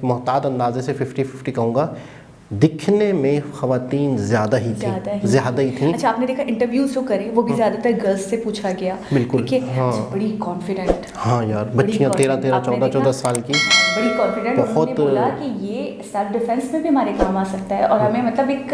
मोहताद अंदाजे से 50-50 कहूँगा, दिखने में ख़वातीन ज़्यादा ही थी। अच्छा, आपने देखा इंटरव्यूज जो करे वो भी ज़्यादातर गर्ल्स से पूछा गया। बिल्कुल, हाँ, बड़ी कॉन्फिडेंट। हाँ यार, बच्चियाँ 13-13, 14-14 साल की, बड़ी कॉन्फिडेंट। उन्होंने बोला कि ये सेल्फ डिफेंस में भी हमारे काम आ सकता है और हमें मतलब एक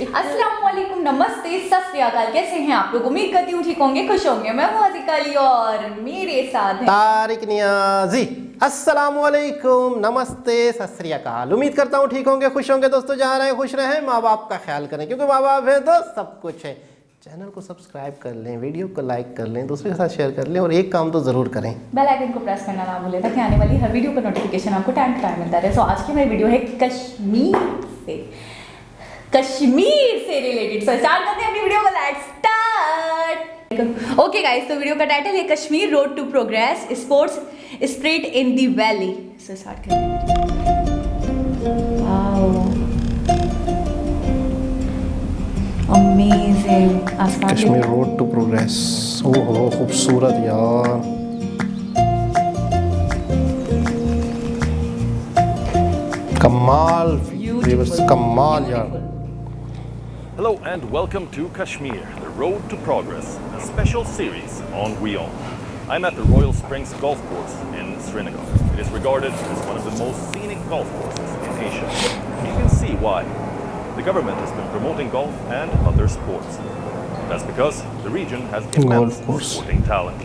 अस्सलाम वालेकुम, नमस्ते, सत श्री अकाल, कैसे हैं आप लोग? उम्मीद करती हूँ ठीक होंगे, खुश होंगे। मैं हूँ आज़िका अली और मेरे साथ हैं तारिक नियाजी। अस्सलाम वालेकुम, नमस्ते, सत श्री अकाल। उम्मीद करता हूँ ठीक होंगे, खुश होंगे। दोस्तों जहाँ रहें खुश रहें, माँ बाप का ख्याल करें, क्योंकि माँ बाप है तो सब कुछ है। चैनल को सब्सक्राइब कर लें, वीडियो को लाइक कर लें, दूसरे के साथ शेयर कर लें और एक काम तो ज़रूर करें, बेल आइकन को प्रेस करना ना भूलें ताकि आने वाली हर वीडियो का नोटिफिकेशन आपको टाइम टू टाइम मिलता रहे। सो आज की मेरी वीडियो है कश्मीर से रिलेटेड। सो स्टार्ट करते हैं अपनी वीडियो को, लेट्स स्टार्ट। ओके गाइस, तो वीडियो का टाइटल है Kashmir road to progress, sports spirit in the valley. So start करते हैं। Wow, amazing. Kashmir road to progress. ओहो, खूबसूरत यार, कमाल, कमाल यार। Hello and welcome to Kashmir, the Road to Progress, a special series on WION. I'm at the Royal Springs Golf Course in Srinagar. It is regarded as one of the most scenic golf courses in Asia. You can see why. The government has been promoting golf and other sports. That's because the region has immense sporting talent.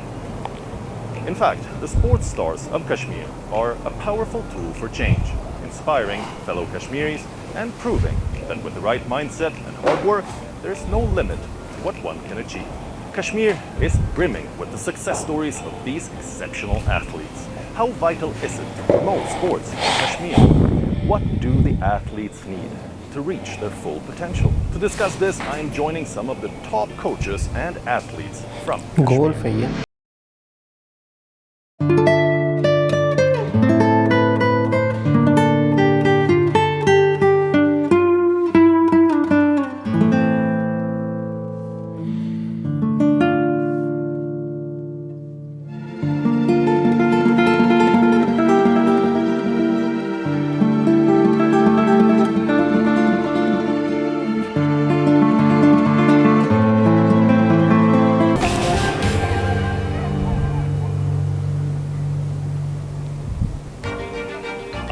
In fact, the sports stars of Kashmir are a powerful tool for change, inspiring fellow Kashmiris and proving that with the right mindset and hard work, there is no limit to what one can achieve. Kashmir is brimming with the success stories of these exceptional athletes. How vital is it to promote sports in Kashmir? What do the athletes need to reach their full potential? To discuss this, I am joining some of the top coaches and athletes from Kashmir.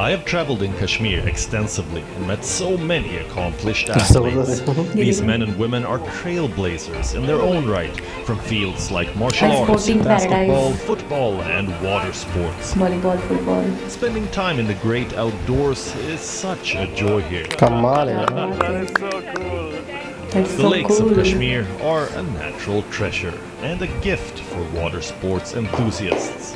I have traveled in Kashmir extensively and met so many accomplished athletes. These men and women are trailblazers in their own right, from fields like martial arts, basketball, football and water sports. Volleyball, football. Spending time in the great outdoors is such a joy here. That is so cool. The lakes of Kashmir are a natural treasure and a gift for water sports enthusiasts.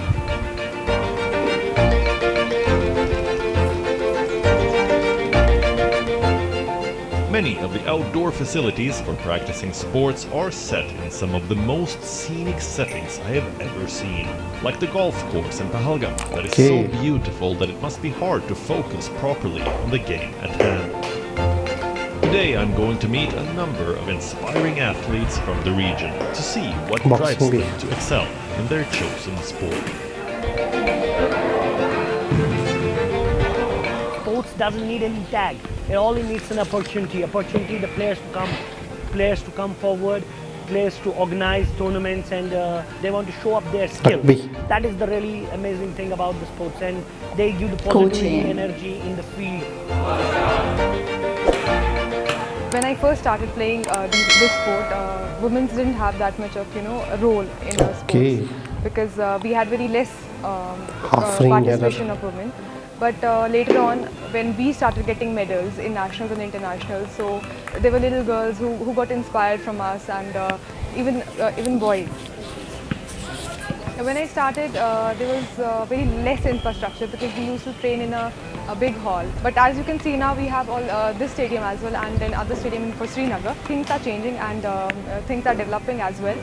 Many of the outdoor facilities for practicing sports are set in some of the most scenic settings I have ever seen, like the golf course in Pahalgam that is so beautiful that it must be hard to focus properly on the game at hand. Today I'm going to meet a number of inspiring athletes from the region to see what drives them to excel in their chosen sport. Sports doesn't need any tag. It only needs an opportunity, the players to come forward, players to organize tournaments, and they want to show up their skills. That is the really amazing thing about the sports, and they give the positivity, energy in the field. When I first started playing this sport, women didn't have that much of a role in our sports because we had very less participation of women. But later on, when we started getting medals in nationals and internationals, so there were little girls who got inspired from us, and even boys. When I started, there was very less infrastructure because we used to train in a big hall. But as you can see now, we have all this stadium as well, and then other stadium for Srinagar. Things are changing and things are developing as well.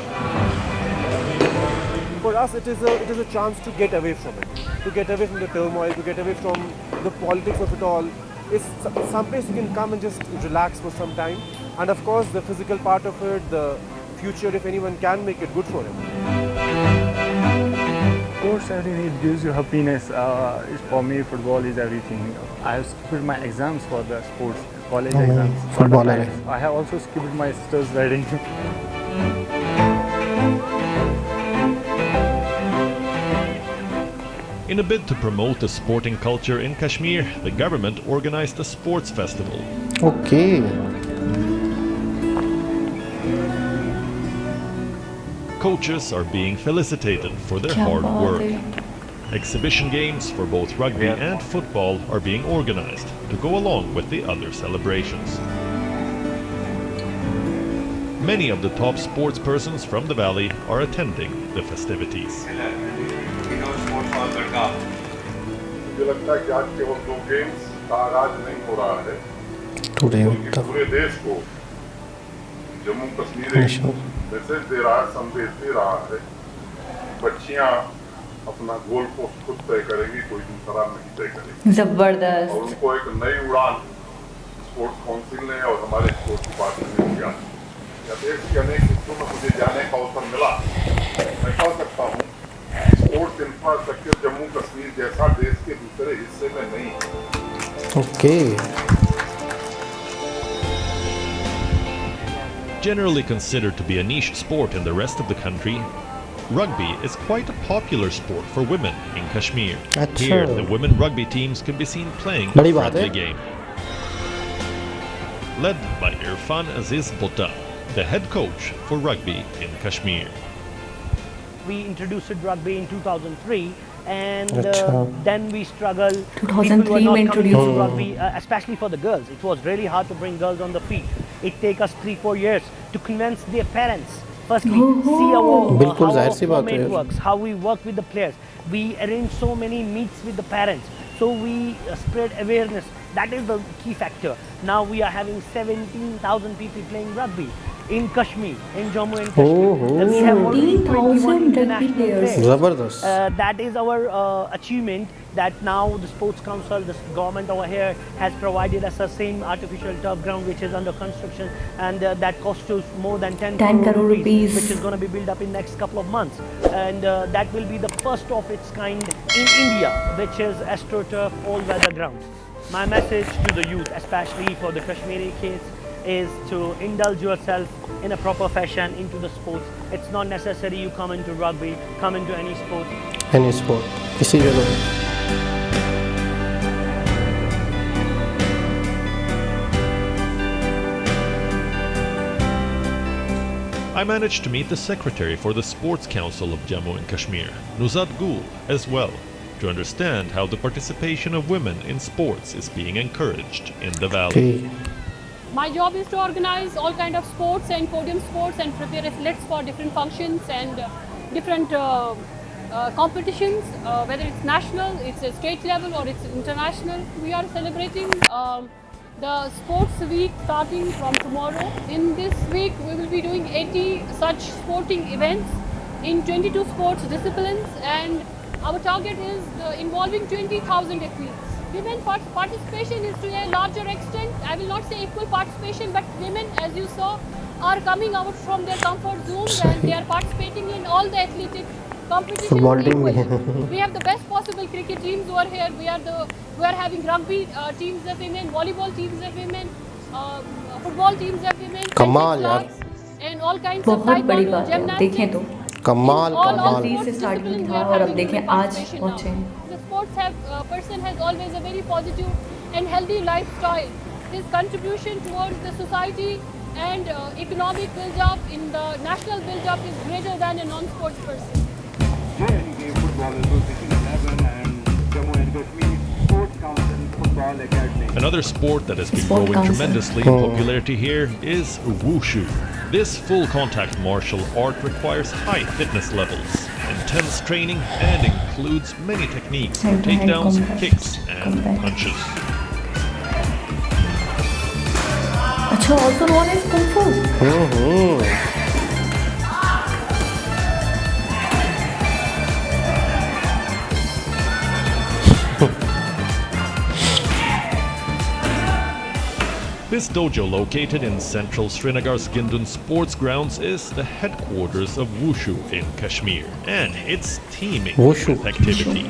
For us, it is a chance to get away from it, to get away from the turmoil, to get away from the politics of it all. It's some place you can come and just relax for some time. And of course, the physical part of it, the future, if anyone can make it good for him. sports, everything it gives you happiness. For me, football is everything. I have skipped my exams for the sports, college exams. footballer है. I have also skipped my sister's wedding. In a bid to promote the sporting culture in Kashmir, the government organized a sports festival. Okay. Coaches are being felicitated for their hard work. Exhibition games for both rugby and football are being organized to go along with the other celebrations. Many of the top sports persons from the valley are attending the festivities. मुझे लगता है कि आज केवल 2 games का आगाज नहीं हो रहा है, बल्कि पूरे देश को जम्मू कश्मीर एक मैसेज दे रहा है, संदेश दे रहा है। बच्चियां अपना गोल पोस्ट खुद तय करेंगी, कोई दूसरा नहीं तय करेगी। जबरदस्त। और उनको एक नई उड़ान स्पोर्ट्स काउंसिल ने और हमारे स्पोर्ट्स डिपार्टमेंट ने दिया। या देश के अनेक हिस्सों में मुझे जाने का अवसर मिला, मैं कह सकता हूँ स्पोर्ट्स इंफ्रास्ट्रक्चर जम्मू कश्मीर जैसा देश के दूसरे हिस्से में नहीं है। Okay. Generally considered to be a niche sport in the rest of the country, rugby is quite a popular sport for women in Kashmir. Achha. Here, the women rugby teams can be seen playing a बड़ी बात friendly है. game. Led by Irfan Aziz Butta, the head coach for rugby in Kashmir. We introduced rugby in 2003 and Achha. then we struggled. 2003 People were not में coming to introduced. rugby, especially for the girls. It was really hard to bring girls on the field. It take us 3-4 years to convince their parents. Firstly, see बिल्कुल how जाहिर our सी बात है format यार. works, how we work with the players. We arrange so many meets with the parents. So we spread awareness. That is the key factor. Now we are having 17,000 people playing rugby in Kashmir, in Jammu and Kashmir. Oh, And we have already 21 17,000 international rugby players. players. जबरदस्त. That is our achievement, that now the sports council, the government over here has provided us the same artificial turf ground which is under construction, and that costs us more than 10 crore rupees, which is going to be built up in next couple of months, and that will be the first of its kind in India, which is astroturf all-weather ground. My message to the youth, especially for the Kashmiri kids, is to indulge yourself in a proper fashion into the sports. It's not necessary you come into rugby, come into any sport. Any sport. किसी जगह. I managed to meet the secretary for the Sports Council of Jammu and Kashmir, Nuzat Gul, as well, to understand how the participation of women in sports is being encouraged in the valley. Okay. My job is to organize all kind of sports and podium sports and prepare athletes for different functions and different competitions, whether it's national, it's a state level or it's international. We are celebrating the sports week starting from tomorrow. In this week we will be doing 80 such sporting events in 22 sports disciplines, and our target is involving 20,000 athletes. Women participation is to a larger extent. I will not say equal participation, but women, as you saw, are coming out from their comfort zones and they are participating in all the athletic competitions Football team equally. We have the best possible cricket teams over here. We are having rugby teams of women, volleyball teams of women, football teams of women, कमाल यार. and all kinds of बहुत बड़ी taekwondo, बात है, देखें gymnastics. तो कमाल All कमाल. sports से start disciplines था we are और अब having देखें women आज participation पहुंचे now. हैं. The sports person has always a very positive and healthy lifestyle. His contribution towards the society and economic build-up in the national build-up is greater than a non-sports person. Football Association 11 and Jammu and Kashmir Sports Council Football Academy. Another sport that has been Sport growing council. tremendously in popularity here is wushu. This full contact martial art requires high fitness levels, intense training, and includes many techniques for Hand-to-hand takedowns, combat. kicks, and Combat. punches. अच्छा, also known as kung fu. This dojo, located in central Srinagar's Gindun Sports Grounds, is the headquarters of Wushu in Kashmir, and it's teeming with activity.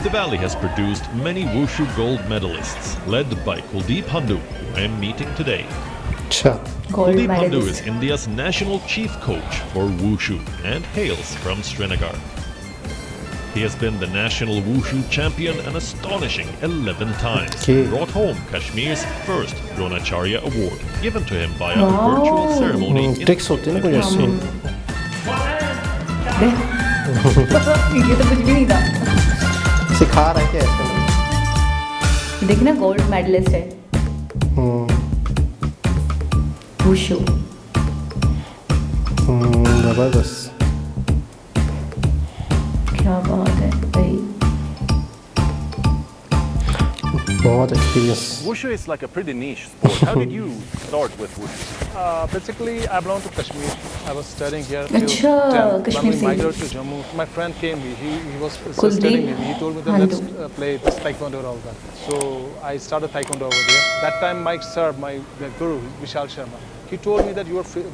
The valley has produced many Wushu gold medalists, led by Kuldeep Handu, who I am meeting today. Kuldeep Handu is India's national chief coach for Wushu and hails from Srinagar. He has been the national Wushu champion an astonishing 11 times and brought home Kashmir's first Dronacharya Award, given to him via a virtual ceremony in tricks होते हैं ना कोई ऐसे ये तो कुछ भी नहीं था। सिखा रहा है क्या ऐसे देखना गोल्ड मेडलिस्ट है वुशु जबरदस्त क्या बात है भाई बहुत experience Wushu is like a pretty niche sport. How did you start with Wushu? Basically, I belong to Kashmir. I was studying here till अच्छा 10th. कश्मीर When we से migrated to Jammu, my friend came. He was studying with me. He told me that let's play this taekwondo over there. So I started taekwondo over there. That time, my sir, the guru, Vishal Sharma, he told me that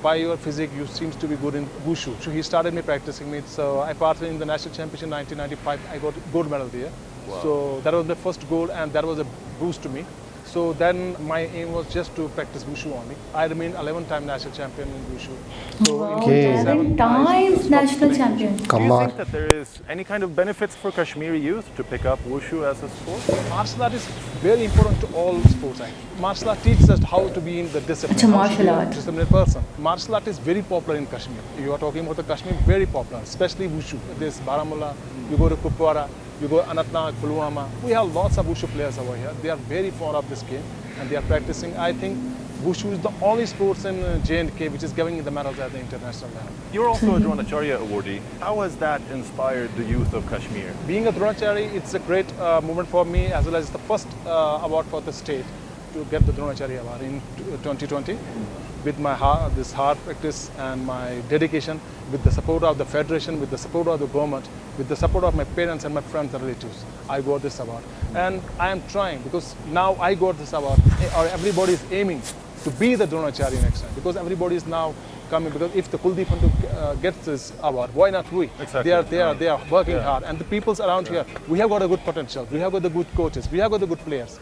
by your physique, you seems to be good in Wushu. So he started me practicing me. So I participated in the national championship in 1995. I got gold medal there. Wow. So that was the first gold, and that was a boost to me. So then my aim was just to practice Wushu only. I remained 11-time national champion in Wushu. So in 11 times national champion. Do you think that there is any kind of benefits for Kashmiri youth to pick up Wushu as a sport? Martial art is very important to all sports. Martial art teaches us how to be in the discipline. Achha, martial art. Disciplined person. Martial art is very popular in Kashmir. You are talking about the Kashmir, very popular, especially Wushu. There's Baramulla, you go to Kupwara, you go Anantnag, Pulwama. We have lots of Wushu players over here. They are very fond of this game and they are practicing. I think Wushu is the only sports in J&K which is giving the medals at the international level. You're also a Dronacharya awardee. How has that inspired the youth of Kashmir? Being a Dronacharya, it's a great moment for me, as well as the first award for the state to get the Dronacharya award in 2020. With my this hard practice and my dedication, with the support of the federation, with the support of the government, with the support of my parents and my friends and relatives, I got this award. And I am trying, because now I got this award, or everybody is aiming to be the Dronacharya next time, because everybody is now coming, because if the Kuldeep Handu gets this award, why not we? Exactly. They are working hard, and the peoples around here, we have got a good potential, we have got the good coaches, we have got the good players.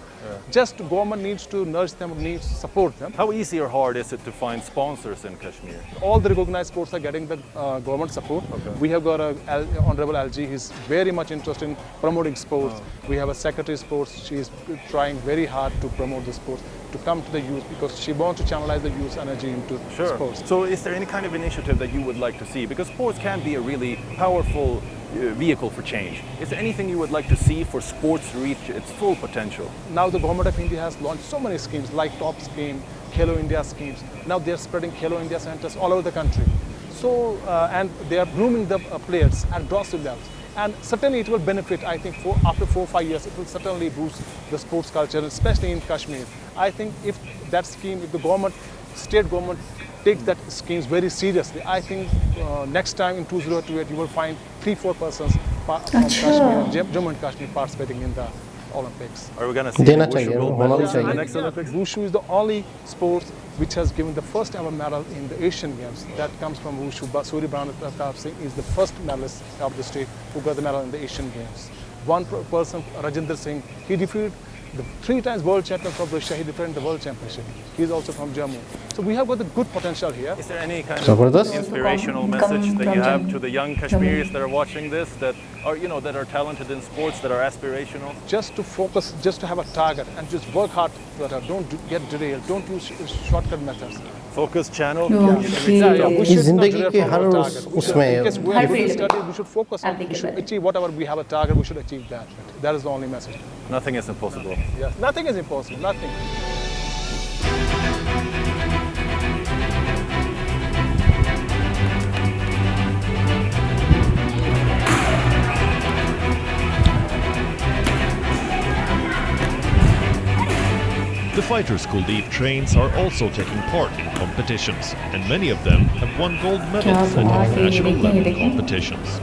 Just government needs to nurture them, needs to support them. How easy or hard is it to find sponsors in Kashmir? All the recognized sports are getting the government support. We have got Honorable LG, he's very much interested in promoting sports. We have a Secretary of Sports, she is trying very hard to promote the sports, to come to the youth, because she wants to channelize the youth's energy into sports. So is there any kind of initiative that you would like to see? Because sports can be a really powerful vehicle for change. Is there anything you would like to see for sports to reach its full potential? Now the government of India has launched so many schemes, like TOP scheme, Khelo India schemes. Now they are spreading Khelo India centers all over the country. So, and they are grooming the players at grassroots levels. And certainly it will benefit, I think, after 4 or 5 years, it will certainly boost the sports culture, especially in Kashmir. I think if that scheme, if the government, state government takes that schemes very seriously, I think next time in 2028 you will find 3-4 persons from Kashmir, Jammu and Kashmir participating in the Olympics. Are we going to see देना Wushu चाहिए, gold होना भी medals in the चाहिए. next Olympics? Wushu is the only sport which has given the first ever medal in the Asian Games. That comes from Wushu. Surya Pratap Singh is the first medalist of the state who got the medal in the Asian Games. One person, Rajinder Singh, he defeated the 3 times world champion from Russia. He defended the world championship. He is also from Jammu. So we have got the good potential here. Is there any kind of Zabardast. inspirational message that you have to the young Kashmiris that are watching this, that are, you know, that are talented in sports, that are aspirational? Just to focus, just to have a target and just work hard for that. Don't get derailed. Don't use shortcut methods. Focus channel. इस जिंदगी के हर उसमें We should focus on, we should achieve whatever we have a target, we should achieve that. That is the only message. Nothing is impossible. Yes, nothing is impossible, nothing. The fighters Kuldeep trains are also taking part in competitions, and many of them have won gold medals at international level competitions.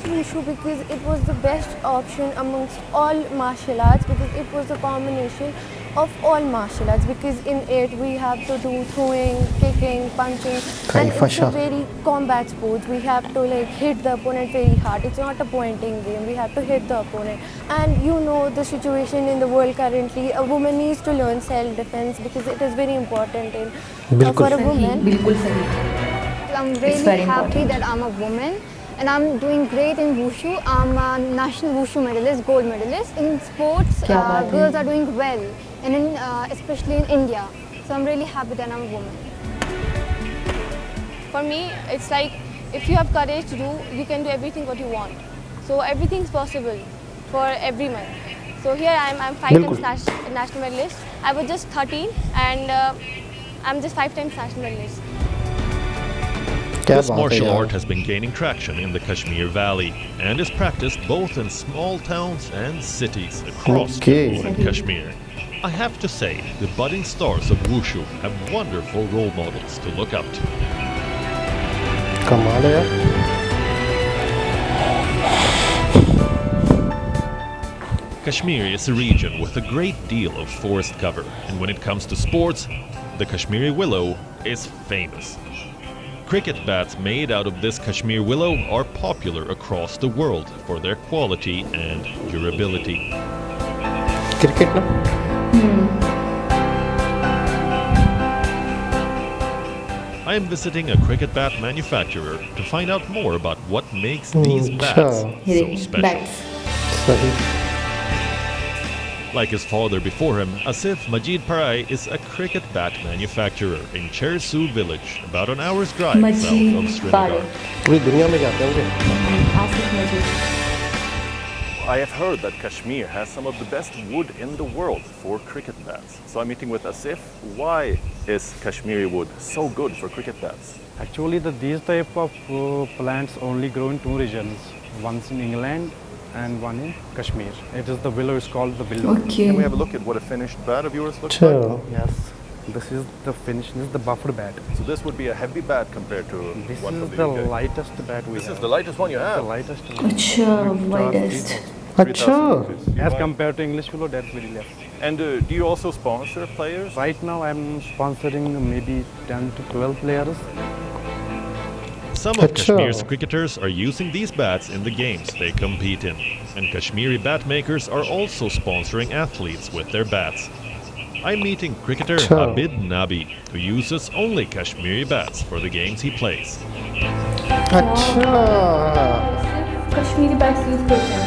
chose Wushu because it was the best option amongst all martial arts, because it was a combination of all martial arts, because in it we have to do throwing, kicking, punching, and it's a very combat sport. We have to like hit the opponent very hard. It's not a pointing game. We have to hit the opponent. And you know the situation in the world currently, a woman needs to learn self-defense because it is very important for a woman. I'm really happy that I'm a woman and I'm doing great in Wushu. I'm a national Wushu medalist, gold medalist. In sports, girls are doing well, and especially in India. So I'm really happy that I'm a woman. For me, it's like if you have courage to do, you can do everything what you want. So everything's possible for everyone. So here I'm 5 times national medalist. I was just 13 and I'm just 5 times national medalist. This martial art has been gaining traction in the Kashmir Valley and is practiced both in small towns and cities across northern Kashmir. I have to say, the budding stars of Wushu have wonderful role models to look up to. Kashmir is a region with a great deal of forest cover, and when it comes to sports, the Kashmiri willow is famous. Cricket bats made out of this Kashmir willow are popular across the world for their quality and durability. Cricket, no? I am visiting a cricket bat manufacturer to find out more about what makes these bats so special. Like his father before him, Asif Majid Parai is a cricket bat manufacturer in Chersu village, about an hour's drive south of Srinagar. I have heard that Kashmir has some of the best wood in the world for cricket bats. So I'm meeting with Asif. Why is Kashmiri wood so good for cricket bats? Actually, these type of plants only grow in 2 regions. One's in England and one in Kashmir. It is the willow, is called the willow. Okay. Can we have a look at what a finished bat of yours looks like? Yes. This is the finish, this is the buffed bat. So this would be a heavy bat compared to this one is of the UK. lightest bat we have. This is the lightest one you have? The lightest one. Achha. As compared to English willow, that's very less. And do you also sponsor players? Right now I'm sponsoring maybe 10 to 12 players. Some of Kashmir's cricketers are using these bats in the games they compete in. And Kashmiri bat makers are also sponsoring athletes with their bats. I'm meeting cricketer Abid Nabi, who uses only Kashmiri bats for the games he plays. Kashmiri bats use cricket.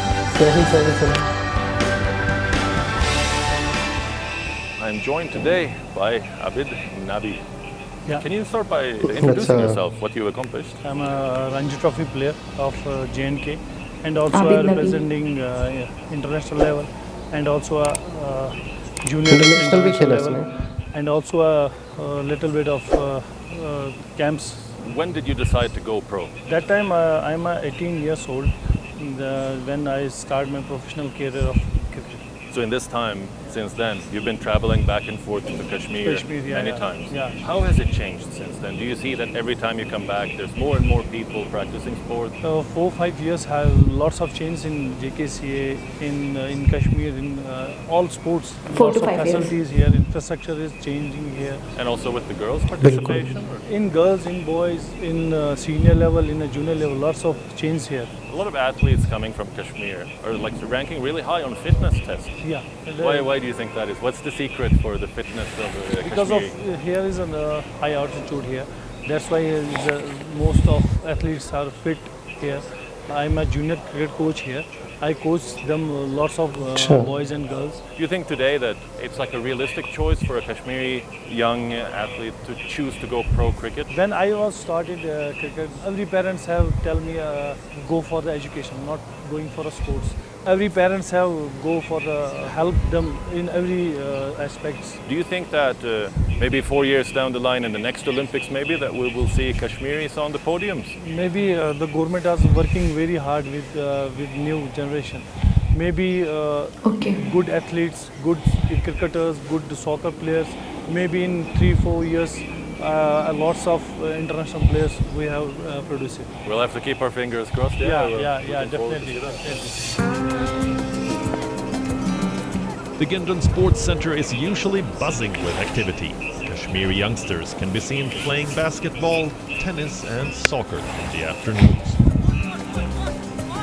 I'm joined today by Abid Nabi. Yeah. Can you start by introducing yourself, what you accomplished? I'm a Ranji Trophy player of J&K and also representing international level and also a junior international level and also a little bit of camps. When did you decide to go pro? That time I'm 18 years old when I started my professional career of cricket. So in this time, since then, you've been traveling back and forth to Kashmir many times. Yeah. How has it changed since then? Do you see that every time you come back, there's more and more people practicing sport? 4-5 years have lots of change in JKCA, in Kashmir, in all sports. 4 lots to 5 of facilities here, infrastructure is changing here. And also with the girls' participation? In girls, in boys, in senior level, in a junior level, lots of change here. A lot of athletes coming from Kashmir are like ranking really high on fitness tests. Yeah. Why do you think that is? What's the secret for the fitness of Because Kashmiri? of here is a high altitude here. That's why most of athletes are fit here. I'm a junior cricket coach here. I coach them lots of boys and girls. Do you think today that it's like a realistic choice for a Kashmiri young athlete to choose to go pro cricket? When I was started cricket, every parents have tell me go for the education, not going for a sports. Every parents have go for help them in every aspects. Do you think that maybe 4 years down the line in the next Olympics, maybe that we will see Kashmiris on the podiums? Maybe the government is working very hard with new generation. Maybe good athletes, good cricketers, good soccer players. Maybe in 3-4 years, lots of international players we have produced. We'll have to keep our fingers crossed. Definitely. The Gendron Sports Center is usually buzzing with activity. Kashmiri youngsters can be seen playing basketball, tennis and soccer in the afternoons.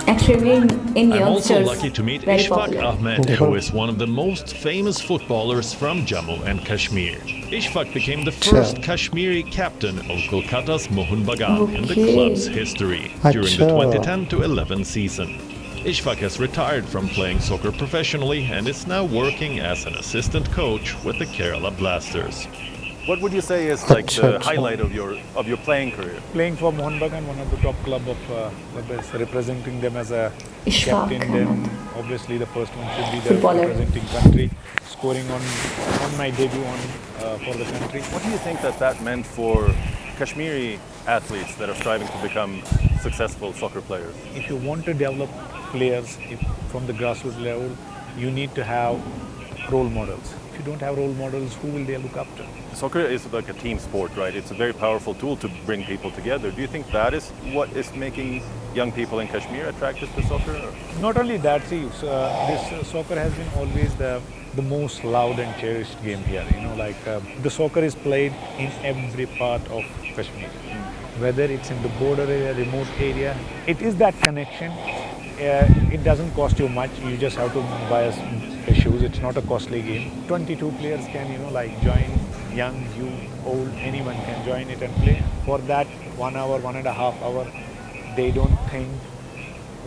Actually, in I'm also youngsters, lucky to meet very Ishfaq popular. Ahmed, who is one of the most famous footballers from Jammu and Kashmir. Ishfaq became the first Kashmiri captain of Kolkata's Mohun Bagan in the club's history during the 2010 to 11 season. Ishfaq has retired from playing soccer professionally and is now working as an assistant coach with the Kerala Blasters. What would you say is like the highlight of your playing career? Playing for Mohun Bagan, one of the top club of representing them as a Ishfaq. captain. Then obviously the first one should be the representing country, scoring on my debut for the country. What do you think that meant for Kashmiri athletes that are striving to become successful soccer players? If you want to develop players from the grassroots level, you need to have role models. If you don't have role models, who will they look up to? Soccer is like a team sport, right? It's a very powerful tool to bring people together. Do you think that is what is making young people in Kashmir attracted to soccer? Not only that, see, this soccer has been always the most loved and cherished game here. You know, like the soccer is played in every part of Kashmir. Whether it's in the border area, remote area, it is that connection. It doesn't cost you much. You just have to buy a shoes. It's not a costly game. 22 players can, join. Young, you, old, anyone can join it and play. For that 1 hour, 1.5 hour, they don't think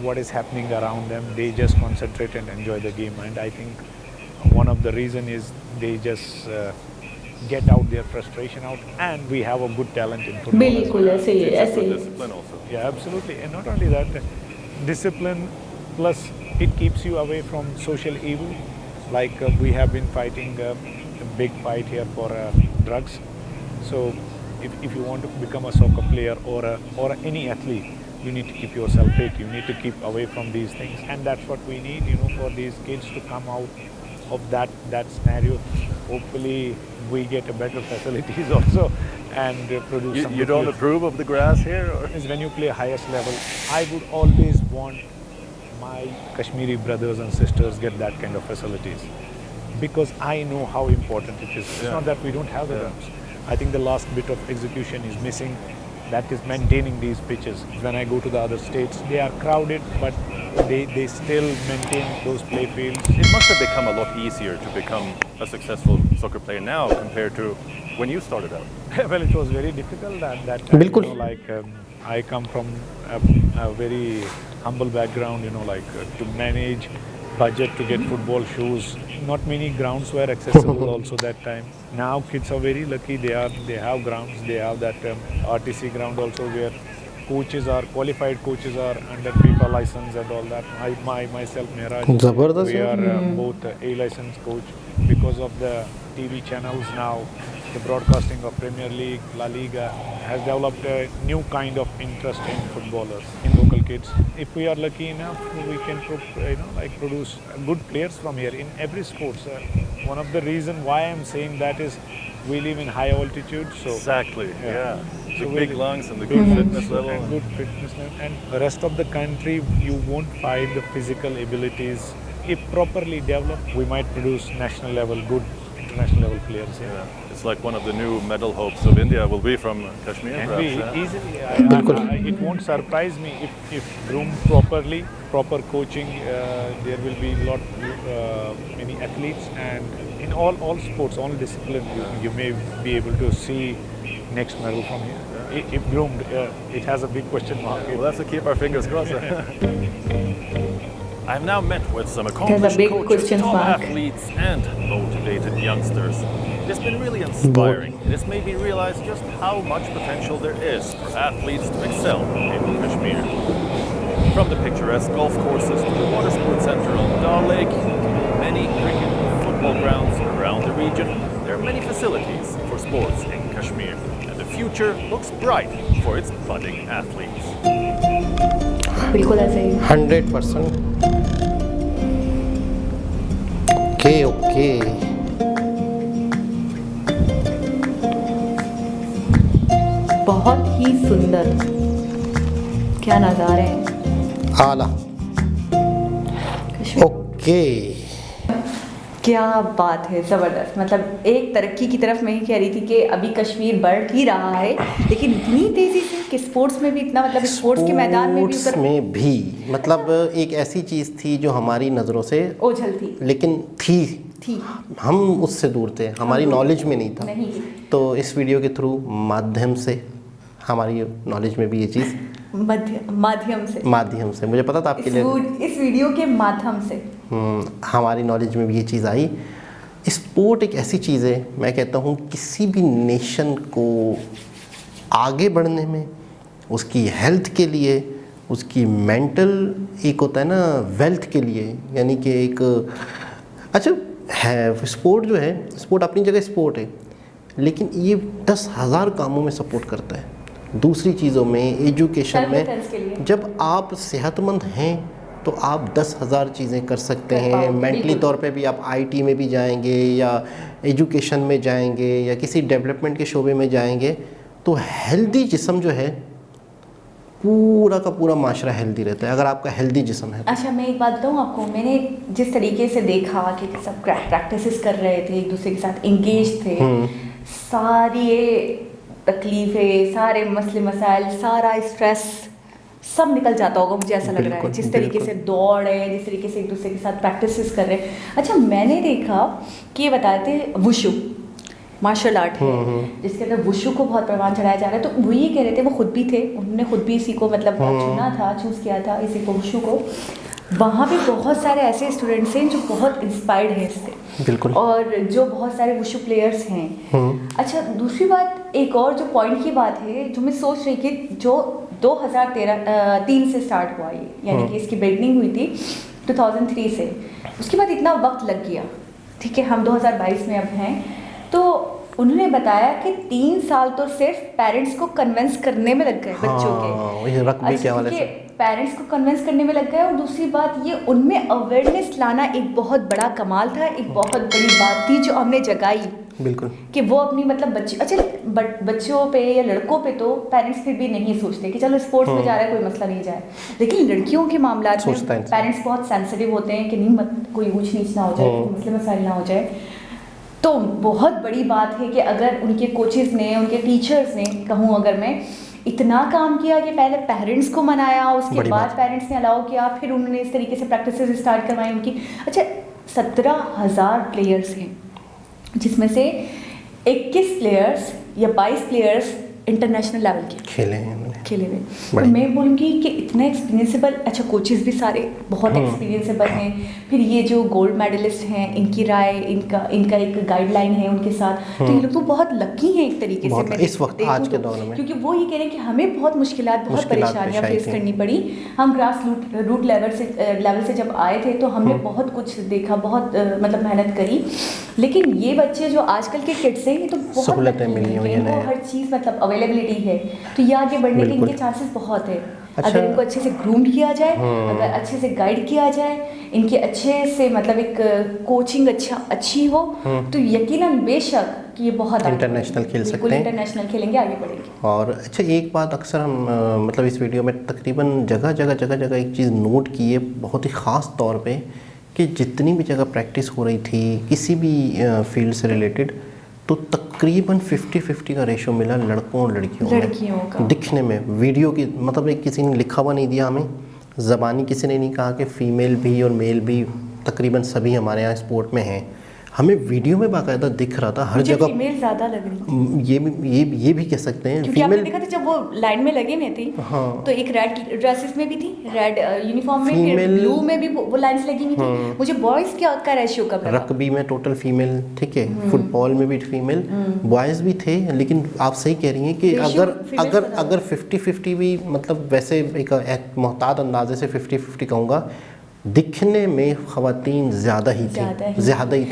what is happening around them. They just concentrate and enjoy the game. And I think one of the reason is they just get out their frustration out, and we have a good talent in football. Discipline also. Yeah, absolutely. And not only that, discipline plus it keeps you away from social evil. Like we have been fighting a big fight here for drugs. So if you want to become a soccer player or any athlete, you need to keep yourself fit. You need to keep away from these things, and that's what we need, for these kids to come out of that scenario. Hopefully we get a better facilities also and produce some. You don't approve of the grass here? Or? When you play highest level, I would always want my Kashmiri brothers and sisters get that kind of facilities, because I know how important it is. It's not that we don't have the grounds. I think the last bit of execution is missing. That is maintaining these pitches. When I go to the other states, they are crowded, but they still maintain those play fields. It must have become a lot easier to become a successful soccer player now compared to when you started out. Well, it was very difficult at that time. I come from a very humble background, to manage budget to get football shoes. Not many grounds were accessible also that time. Now kids are very lucky. They have grounds. They have that RTC ground also, where qualified coaches are under FIFA license and all that. Myself, Mehraj, we are both A license coach. Because of the TV channels now, the broadcasting of Premier League, La Liga has developed a new kind of interest in footballers, in local kids. If we are lucky enough, we can produce good players from here in every sport. One of the reasons why I'm saying that is we live in high altitude. So exactly, yeah. So big lungs and the good fitness level. And good fitness level. And the rest of the country, you won't find the physical abilities. If properly developed, we might produce national level, good international level players. Yeah. It's like one of the new medal hopes of India will be from Kashmir. And perhaps, easily, it won't surprise me if groomed properly, proper coaching, there will be many athletes, and in all sports, all disciplines, you may be able to see next medal from here. If groomed, it has a big question mark. We'll have to keep our fingers crossed. I've now met with some accomplished coaches, top athletes and motivated youngsters. It has been really inspiring. It has made me realize just how much potential there is for athletes to excel in Kashmir. From the picturesque golf courses to the water sports center on Dal Lake, to many cricket and football grounds around the region, there are many facilities for sports in Kashmir, and the future looks bright for its budding athletes. 100%. Okay. बहुत ही सुंदर, क्या नज़ारे हैं, आला। Okay, क्या बात है, ज़बरदस्त। मतलब एक तरक्की की तरफ मैं ही कह रही थी कि अभी कश्मीर बढ़ ही रहा है, लेकिन इतनी तेज़ी से कि स्पोर्ट्स में भी इतना, मतलब स्पोर्ट्स के मैदान में भी स्पोर्ट्स में भी मतलब एक ऐसी चीज़ थी जो हमारी नज़रों से ओझल थी, लेकिन थी हम उससे दूर थे, हमारी नॉलेज में नहीं था। नहीं। तो इस वीडियो के थ्रू माध्यम से हमारी नॉलेज में भी ये चीज़ माध्यम से मुझे पता था आपके लिए, इस वीडियो के माध्यम से हमारी नॉलेज में भी ये चीज़ आई। स्पोर्ट एक ऐसी चीज़ है, मैं कहता हूँ किसी भी नेशन को आगे बढ़ने में, उसकी हेल्थ के लिए, उसकी मेंटल एक होता है ना वेल्थ के लिए, यानी कि एक अच्छा है स्पोर्ट जो है, स्पोर्ट अपनी जगह स्पोर्ट है, लेकिन ये 10,000 कामों में सपोर्ट करता है, दूसरी चीज़ों में, एजुकेशन में। जब आप सेहतमंद हैं तो आप 10,000 चीज़ें कर सकते हैं। मेंटली तौर पे भी आप आईटी में भी जाएंगे या एजुकेशन में जाएंगे या किसी डेवलपमेंट के शोबे में जाएंगे, तो हेल्दी जिस्म जो है पूरा का पूरा माशरा हेल्दी रहता है अगर आपका हेल्दी जिस्म है। अच्छा, मैं एक बात बताऊँ आपको, मैंने जिस तरीके से देखा कि सब प्रैक्टिसेस कर रहे थे, एक दूसरे के साथ इंगेज थे, सारी तकलीफ़ें, सारे मसले मसाइल, सारा स्ट्रेस सब निकल जाता होगा, मुझे ऐसा लग रहा है, जिस तरीके से दौड़ है, जिस तरीके से एक दूसरे के साथ प्रैक्टिसेस कर रहे हैं। अच्छा, मैंने देखा कि ये बताए थे वुशु मार्शल आर्ट है जिसके अंदर वुशु को बहुत प्रवान चढ़ाया जा रहा है, तो वो ये कह रहे थे, वो खुद भी थे, उन्होंने खुद भी इसी को मतलब चुना था, चूज़ किया था इसी को, वुशु को। वहाँ भी बहुत सारे ऐसे स्टूडेंट्स हैं जो बहुत इंस्पायर्ड हैं इससे, बिल्कुल, और जो बहुत सारे वुशु प्लेयर्स हैं। अच्छा, दूसरी बात, एक और जो पॉइंट की बात है जो मैं सोच रही थी, जो 2003 से स्टार्ट हुआ ये, यानी कि इसकी बिगनिंग हुई थी 2003 से, उसके बाद इतना वक्त लग गया, ठीक है, हम 2022 में अब हैं, तो उन्होंने बताया कि 3 साल तो सिर्फ पेरेंट्स को कन्विंस करने में लग गए, बच्चों के पेरेंट्स को कन्विंस करने में लग गए, और दूसरी बात ये उनमें अवेयरनेस लाना एक बहुत बड़ा कमाल था, एक बहुत बड़ी बात थी जो हमने जगाई, बिल्कुल, कि वो अपनी मतलब बच्चे, अच्छा बच्चों पे या लड़कों पे तो पेरेंट्स फिर भी नहीं सोचते कि चलो स्पोर्ट्स में जा रहा है कोई मसला नहीं जाए, लेकिन लड़कियों के मामला में पेरेंट्स बहुत सेंसिटिव होते हैं कि नहीं मत कोई ऊंच नीच ना हो जाए, मसले मसाइल ना हो जाए। तो बहुत बड़ी बात है कि अगर उनके कोचेस ने, उनके टीचर्स ने, कहूँ अगर मैं, इतना काम किया कि पहले पेरेंट्स को मनाया, उसके बाद पेरेंट्स ने अलाउ किया, फिर उन्होंने इस तरीके से प्रैक्टिसेस स्टार्ट करवाई उनकी। अच्छा, 17,000 प्लेयर्स हैं जिसमें से 21 प्लेयर्स या 22 प्लेयर्स इंटरनेशनल लेवल के खेले हुए। तो मैं बोलूँगी कि इतने एक्सपीरियंसेबल, अच्छा कोचेस भी सारे बहुत एक्सपीरियंसेबल हैं, फिर ये जो गोल्ड मेडलिस्ट हैं इनकी राय, इनका एक गाइडलाइन है उनके साथ, तो ये लोग तो बहुत लक्की हैं एक तरीके से, मैं इस वक्त आज के दौर में, क्योंकि वो ये कह रहे हैं कि हमें बहुत मुश्किलात, बहुत परेशानियाँ फेस करनी पड़ी। हम ग्रास रूट लेवल से जब आए थे तो हमने बहुत कुछ देखा, बहुत मतलब मेहनत करी, लेकिन ये बच्चे जो आजकल के किड्स हैं ये तो बहुत इनको हर चीज़ मतलब अवेलेबिलिटी है, तो ये आगे बढ़ने के इनके चांसेस बहुत है। अच्छा, अगर इनको अच्छे से ग्रूम किया जाए, अगर अच्छे से गाइड किया जाए, इनके अच्छे से मतलब एक कोचिंग अच्छी हो, तो यकीनन बेशक कि ये बहुत इंटरनेशनल खेल सकते हैं, इंटरनेशनल खेलेंगे, आगे बढ़ेंगे। और अच्छा, एक बात अक्सर हम मतलब इस वीडियो में तकरीबन जगह एक चीज़ नोट की है बहुत ही ख़ास तौर पे, कि जितनी भी जगह प्रैक्टिस हो रही थी किसी भी फील्ड से रिलेटेड, तो तकरीबन 50-50 का रेशो मिला लड़कों और लड़कियों का दिखने में। वीडियो की मतलब एक किसी ने लिखा हुआ नहीं दिया हमें, ज़बानी किसी ने नहीं कहा कि फ़ीमेल भी और मेल भी तकरीबन सभी हमारे यहाँ स्पोर्ट में हैं, हमें वीडियो में बाकायदा दिख रहा था हर जगह। फीमेल ज़्यादा लग रही थी, ये भी कह सकते हैं, क्योंकि आपने देखा था जब वो लाइन में लगे हुए थे, तो एक रेड ड्रेसेस में भी थी, रेड यूनिफॉर्म में, फिर ब्लू में भी वो लाइंस लगी हुई थी। मुझे बॉयज़ का रेशियो कब लगा? रग्बी में टोटल फीमेल, ठीक है, फुटबॉल में भी फीमेल, बॉयज़ भी थे, लेकिन आप सही कह रही हैं कि अगर 50-50 भी मतलब वैसे एक मोहतात अंदाजे से 50-50 कहूँगा, दिखने में ख़वातीन ज़्यादा ही थी।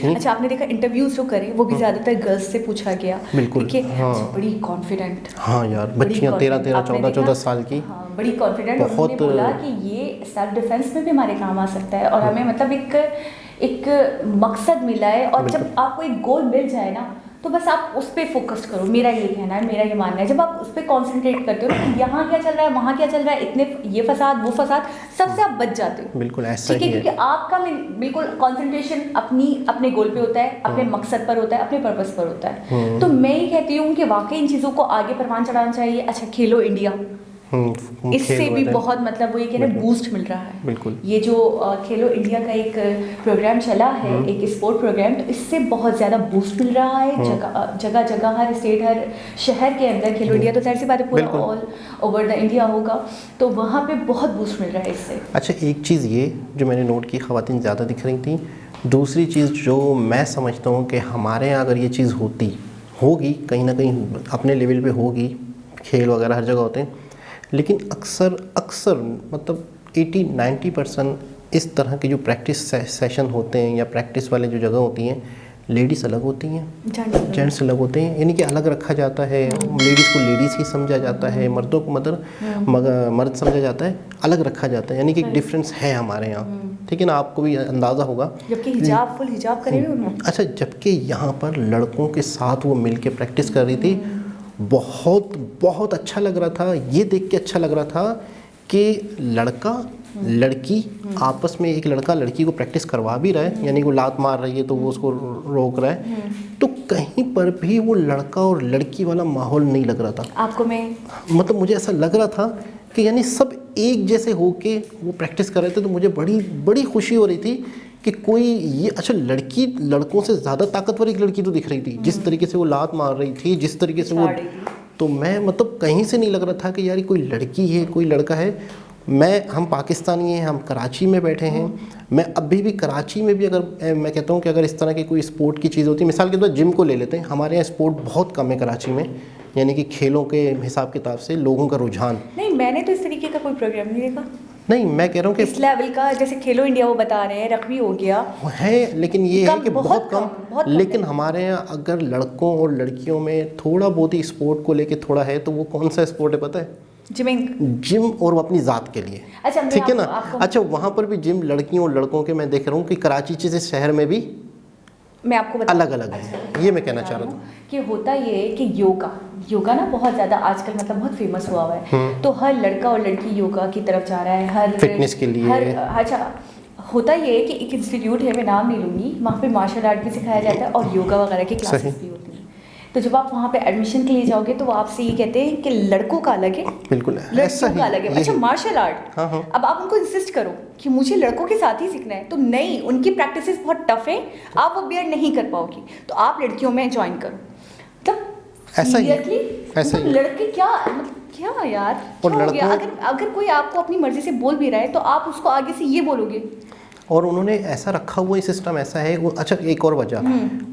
अच्छा, आपने देखा इंटरव्यूज जो करे वो भी ज़्यादातर गर्ल्स से पूछा गया, बिल्कुल, बड़ी कॉन्फिडेंट, हाँ यार, बच्चियाँ 13-14 साल की, बड़ी कॉन्फिडेंट, उन्होंने बोला कि ये सेल्फ डिफेंस में भी हमारे काम आ सकता है, और हमें मतलब एक मकसद मिला है, और जब आपको एक गोल मिल जाए ना तो बस आप उस पर फोकस करो, मेरा ये कहना है, मेरा ये मानना है। जब आप उस पर कॉन्सेंट्रेट करते हो ना, यहाँ क्या चल रहा है, वहाँ क्या चल रहा है, इतने ये फसाद वो फसाद, सबसे आप बच जाते हो। बिल्कुल ऐसा ठीक ही है, है। क्योंकि आपका बिल्कुल कॉन्सेंट्रेशन अपने गोल पे होता है, अपने मकसद पर होता है, अपने पर्पस पर होता है। तो मैं ये कहती हूँ कि वाकई इन चीज़ों को आगे परवान चढ़ाना चाहिए। अच्छा, खेलो इंडिया, इससे भी बहुत मतलब वो ये कह रहे बूस्ट मिल रहा है। बिल्कुल ये जो खेलो इंडिया का एक प्रोग्राम चला है, एक स्पोर्ट प्रोग्राम, तो इससे बहुत ज़्यादा बूस्ट मिल रहा है। जगह जगह हर स्टेट, हर शहर के अंदर खेलो इंडिया, तो जाहिर सी बात है पूरा ऑल ओवर द इंडिया होगा, तो वहाँ पे बहुत बूस्ट मिल रहा है इससे। अच्छा, एक चीज़ ये जो मैंने नोट की, ख़वातीन ज़्यादा दिख रही थी। दूसरी चीज़ जो मैं समझता हूँ कि हमारे यहाँ अगर ये चीज़ होगी कहीं ना कहीं अपने लेवल पे होगी, खेल वगैरह हर जगह होते हैं, लेकिन अक्सर मतलब 80-90% इस तरह के जो प्रैक्टिस सेशन होते हैं या प्रैक्टिस वाले जो जगह होती हैं, लेडीज़ अलग होती हैं, जेंट्स अलग होते हैं, यानी कि अलग रखा जाता है। लेडीज़ को लेडीज़ ही समझा जाता है, मर्दों को मर्द समझा जाता है, अलग रखा जाता है, यानी कि एक डिफरेंस है हमारे यहाँ। ठीक है ना, आपको भी अंदाज़ा होगा। जबकि हिजाब, फुल हिजाब करे हुए उन्होंने। अच्छा, जबकि यहाँ पर लड़कों के साथ वो मिल के प्रैक्टिस कर रही थी, बहुत अच्छा लग रहा था। ये देख के अच्छा लग रहा था कि लड़का लड़की आपस में, एक लड़का लड़की को प्रैक्टिस करवा भी रहा है, यानी वो लात मार रही है तो वो उसको रोक रहा है, तो कहीं पर भी वो लड़का और लड़की वाला माहौल नहीं लग रहा था आपको। मैं मतलब मुझे ऐसा लग रहा था कि यानी सब एक जैसे होके वो प्रैक्टिस कर रहे थे, तो मुझे बड़ी खुशी हो रही थी कि कोई ये, अच्छा, लड़की लड़कों से ज़्यादा ताकतवर एक लड़की तो दिख रही थी, जिस तरीके से वो लात मार रही थी, जिस तरीके से वो, तो मैं मतलब कहीं से नहीं लग रहा था कि यार कोई लड़की है कोई लड़का है। हम पाकिस्तानी हैं, हम कराची में बैठे हैं, मैं अभी भी कराची में भी अगर मैं कहता हूँ कि अगर इस तरह की कोई स्पोर्ट की चीज़ होती है, मिसाल के तौर जिम को ले लेते हैं, हमारे यहाँ स्पोर्ट बहुत कम है कराची में, यानी कि खेलों के हिसाब किताब से लोगों का रुझान नहीं, मैंने तो इस तरीके का कोई प्रोग्राम नहीं देखा। नहीं, मैं कह रहा हूँ कि इस लेवल का, जैसे खेलो इंडिया वो बता रहे हैं, रग्बी हो गया है, लेकिन ये है कि बहुत कम। लेकिन हमारे यहाँ अगर लड़कों और लड़कियों में थोड़ा बहुत ही स्पोर्ट को लेके थोड़ा है, तो वो कौन सा स्पोर्ट है पता है? जिम, और वो अपनी ज़ात के लिए। अच्छा, ठीक है ना। अच्छा, वहाँ पर भी जिम लड़कियों और लड़कों के मैं देख रहा हूँ कि कराची जैसे शहर में भी मैं आपको अलग अलग है। ये मैं कहना चाह रहा था कि होता ये है कि योगा ना बहुत ज़्यादा आजकल मतलब बहुत फेमस हुआ है, तो हर लड़का और लड़की योगा की तरफ जा रहा है, हर फिटनेस के लिए। अच्छा, होता ये है कि एक इंस्टीट्यूट है, मैं नाम नहीं लूँगी, वहाँ पे मार्शल आर्ट भी सिखाया जाता है और योगा वगैरह की क्लासेस भी होती हैं। तो जब आप वहाँ पे एडमिशन के लिए जाओगे तो वो आपसे ये कहते हैं कि लड़कों का अलग है, बिल्कुल लड़कियों का अलग है। अच्छा, मार्शल आर्ट, अब आप उनको इंसिस्ट करो कि मुझे लड़कों के साथ ही सीखना है, तो नहीं, उनकी प्रैक्टिसेस बहुत टफ है, आप वो बियर नहीं कर पाओगी, तो आप लड़कियों में ज्वाइन करो। मतलब सीरियसली, मतलब लड़के क्या, मतलब क्या यार, क्या हो गया? अगर कोई आपको अपनी मर्जी से बोल भी रहा है तो आप उसको आगे से ये बोलोगे। और उन्होंने ऐसा रखा हुआ ही सिस्टम ऐसा है वो। अच्छा, एक और वजह,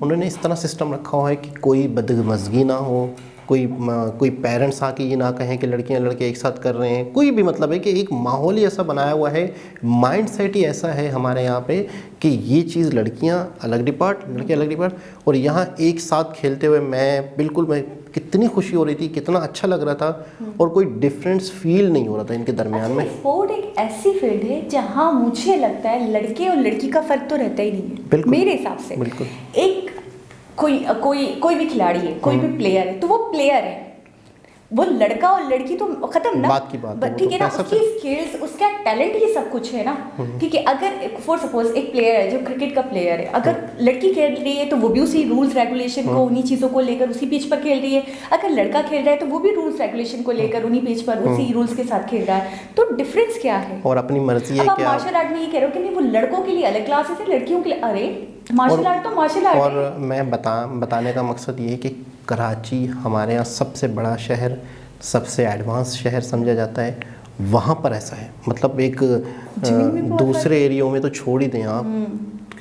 उन्होंने इस तरह सिस्टम रखा हुआ है कि कोई बदमज़गी ना हो, कोई पेरेंट्स आके ये ना कहें कि लड़कियां लड़के एक साथ कर रहे हैं, कोई भी मतलब है कि एक माहौल ही ऐसा बनाया हुआ है, माइंड सेट ही ऐसा है हमारे यहाँ पे कि ये चीज़ लड़कियां अलग डिपार्ट, लड़के अलग डिपार्ट, और यहाँ एक साथ खेलते हुए मैं कितनी खुशी हो रही थी, कितना अच्छा लग रहा था, और कोई डिफरेंस फील नहीं हो रहा था इनके दरमियान में। स्पोर्ट एक ऐसी फील्ड है जहाँ मुझे लगता है लड़के और लड़की का फर्क तो रहता ही नहीं है मेरे हिसाब से। बिल्कुल, एक कोई भी खिलाड़ी है, कोई भी प्लेयर है, तो वो प्लेयर है, वो लड़का और लड़की तो खत्म ना, बात की बात है, ठीक है ना, उसकी स्किल्स, उसका टैलेंट ही सब कुछ है ना। ठीक है, अगर फॉर सपोज एक प्लेयर है जो क्रिकेट का प्लेयर है, अगर लड़की खेल रही है तो वो भी उसी रूल्स रेगुलेशन को, उन्हीं चीज़ों को लेकर उसी पिच पर खेल रही है, अगर लड़का खेल रहा है तो वो भी रूल्स रेगुलेशन को लेकर उन्हीं पिच पर उसी रूल्स के साथ खेल रहा है, तो डिफरेंस क्या है? और अपनी मर्जी है क्या? मार्शल आर्ट में ये कह रहे हो कि नहीं, वो लड़कों के लिए अलग क्लासेस है, लड़कियों के लिए, अरे मार्शल आर्ट तो मार्शल आर्ट है। और मैं बताने का मकसद ये है कि कराची हमारे यहाँ सबसे बड़ा शहर, सबसे एडवांस शहर समझा जाता है, वहाँ पर ऐसा है। मतलब एक दूसरे एरियो में तो छोड़ ही दें आप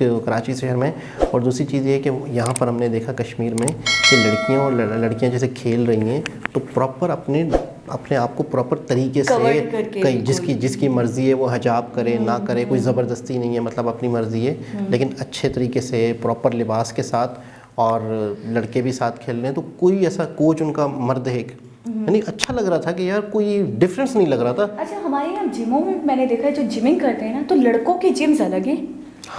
कराची शहर में। और दूसरी चीज़ ये है कि यहाँ पर हमने देखा कश्मीर में कि लड़कियाँ और लड़कियाँ जैसे खेल रही हैं तो प्रॉपर अपने आप को प्रॉपर तरीके से जिसकी मर्ज़ी है वो हिजाब करे ना करे, कोई ज़बरदस्ती नहीं है, मतलब अपनी मर्ज़ी है, लेकिन अच्छे तरीके से प्रॉपर लिबास के साथ, और लड़के भी साथ खेल रहे हैं। तो कोई ऐसा कोच उनका मर्द है, यानी अच्छा लग रहा था कि यार कोई डिफरेंस नहीं लग रहा था। अच्छा, हमारे यहाँ जिमों में मैंने देखा है जो जिमिंग करते हैं ना, तो लड़कों के जिम्स अलग हैं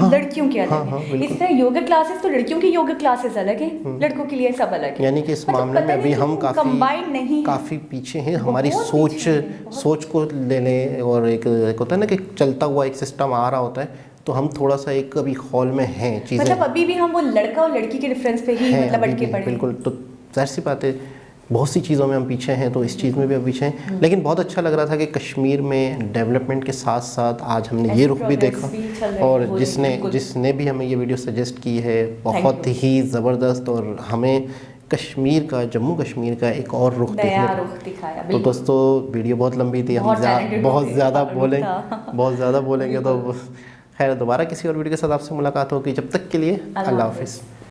लड़कियों के अलग है। इस तरह योगा क्लासेस तो लड़कियों की योगा क्लासेस अलग है, लड़कों के लिए सब अलग है। यानी कि इस मामले में अभी हम काफ़ी पीछे हैं। हमारी सोच को ले लें, और एक होता है ना कि चलता हुआ एक सिस्टम आ रहा होता है, तो हम थोड़ा सा एक अभी हॉल में हैं चीज़ें, मतलब अभी भी हम वो लड़का और लड़की के डिफरेंस पे ही मतलब अटके पड़े हैं। बिल्कुल, तो जाहिर सी बात है बहुत सी चीज़ों में हम पीछे हैं, तो इस चीज़ में भी हम पीछे हैं। लेकिन बहुत अच्छा लग रहा था कि कश्मीर में डेवलपमें के साथ साथ आज हमने ये रुख भी देखा, और जिसने भी हमें ये वीडियो सजेस्ट की है बहुत ही ज़बरदस्त, और हमें कश्मीर का, जम्मू कश्मीर का एक और रुख दिखाया। तो दोस्तों वीडियो बहुत लंबी थी, हम बहुत ज़्यादा बोलेंगे तो खैर दोबारा किसी और वीडियो के साथ आपसे मुलाकात होगी। जब तक के लिए अल्लाह हाफिज़।